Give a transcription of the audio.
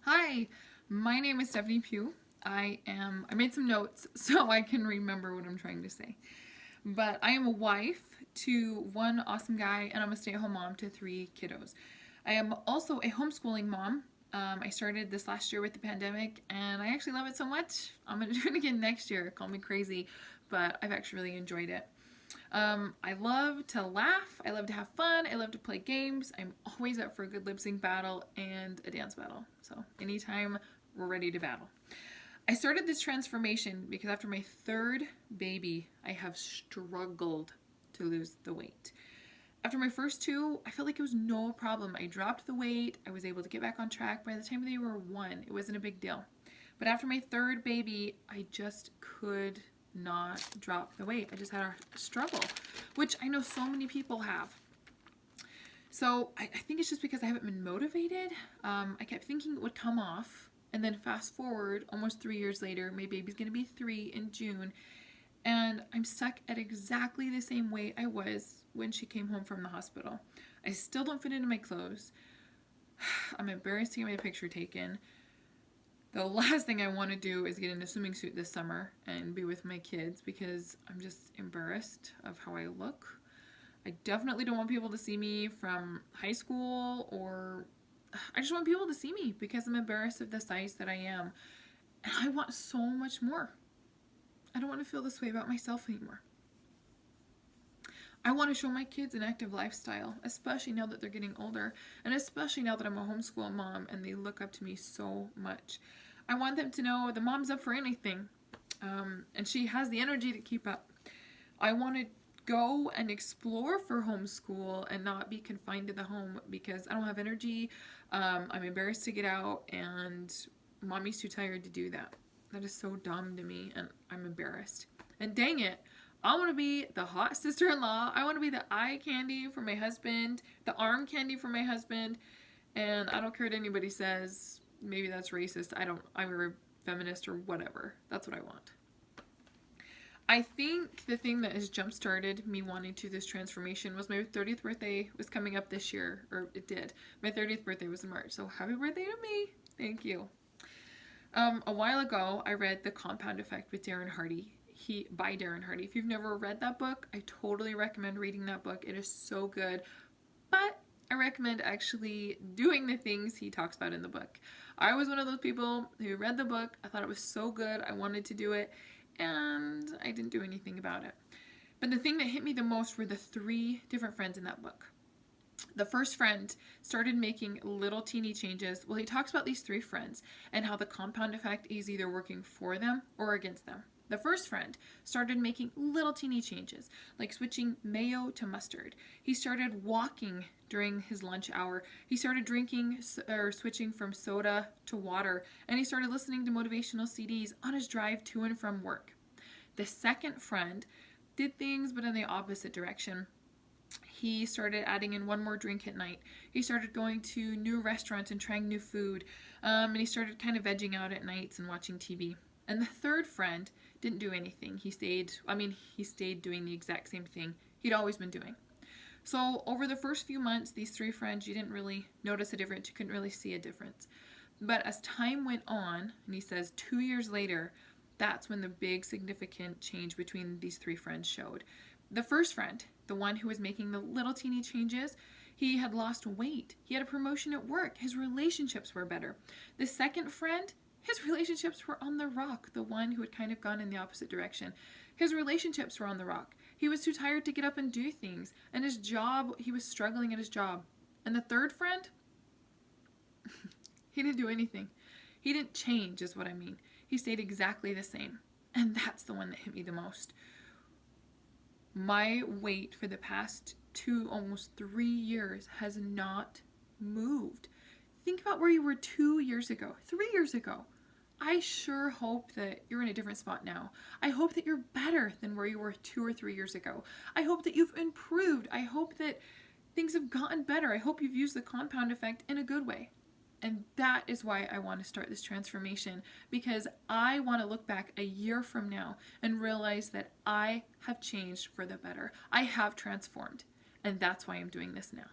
Hi, my name is Stephanie Pugh. I made some notes so I can remember what I'm trying to say. But I am a wife to one awesome guy, and I'm a stay-at-home mom to 3 kiddos. I am also a homeschooling mom. I started this last year with the pandemic, and I actually love it so much. I'm going to do it again next year. Call me crazy, but I've actually really enjoyed it. I love to laugh. I love to have fun. I love to play games. I'm always up for a good lip sync battle and a dance battle. So anytime we're ready to battle. I started this transformation because after my 3rd baby, I have struggled to lose the weight. After my first 2, I felt like it was no problem. I dropped the weight. I was able to get back on track. By the time they were 1, it wasn't a big deal. But after my 3rd baby, I just could not drop the weight. I just had a struggle, which I know so many people have. So I think it's just because I haven't been motivated. I kept thinking it would come off, and then fast forward almost 3 years later, my baby's gonna be 3 in June, and I'm stuck at exactly the same weight I was when she came home from the hospital. I still don't fit into my clothes. I'm embarrassed to get my picture taken. The last thing I want to do is get in a swimming suit this summer and be with my kids because I'm just embarrassed of how I look. I definitely don't want people to see me from high school, or I just want people to see me because I'm embarrassed of the size that I am. And I want so much more. I don't want to feel this way about myself anymore. I want to show my kids an active lifestyle, especially now that they're getting older, and especially now that I'm a homeschool mom and they look up to me so much. I want them to know the mom's up for anything, and she has the energy to keep up. I want to go and explore for homeschool and not be confined to the home because I don't have energy. I'm embarrassed to get out, and mommy's too tired to do that. That is so dumb to me, and I'm embarrassed. And dang it, I want to be the hot sister-in-law. I want to be the eye candy for my husband, the arm candy for my husband, and I don't care what anybody says. Maybe that's racist. I'm a feminist or whatever. That's what I want. I think the thing that has jump-started me wanting to this transformation was my 30th birthday was coming up this year, or it did. My 30th birthday was in March, so happy birthday to me. Thank you. A while ago, I read The Compound Effect with Darren Hardy. By Darren Hardy. If you've never read that book, I totally recommend reading that book. It is so good. But I recommend actually doing the things he talks about in the book. I was one of those people who read the book. I thought it was so good. I wanted to do it, and I didn't do anything about it. But the thing that hit me the most were the 3 different friends in that book. The first friend started making little teeny changes. Well, he talks about these 3 friends and how the compound effect is either working for them or against them. The first friend started making little teeny changes, like switching mayo to mustard. He started walking during his lunch hour. He started drinking or switching from soda to water, and he started listening to motivational CDs on his drive to and from work. The second friend did things but in the opposite direction. He started adding in 1 more drink at night. He started going to new restaurants and trying new food, and he started kind of vegging out at nights and watching TV. And the third friend didn't do anything. He stayed doing the exact same thing he'd always been doing. So over the first few months, these 3 friends, you didn't really notice a difference. You couldn't really see a difference. But as time went on, and he says 2 years later, that's when the big significant change between these 3 friends showed. The first friend, the one who was making the little teeny changes, he had lost weight. He had a promotion at work. His relationships were better. The second friend, his relationships were on the rock, the one who had kind of gone in the opposite direction. His relationships were on the rock. He was too tired to get up and do things. And his job, he was struggling at his job. And the third friend, he didn't do anything. He didn't change, is what I mean. He stayed exactly the same. And that's the one that hit me the most. My weight for the past 2, almost 3 years has not moved. Think about where you were 2 years ago, 3 years ago. I sure hope that you're in a different spot now. I hope that you're better than where you were 2 or 3 years ago. I hope that you've improved. I hope that things have gotten better. I hope you've used the compound effect in a good way. And that is why I want to start this transformation, because I want to look back a year from now and realize that I have changed for the better. I have transformed, and that's why I'm doing this now.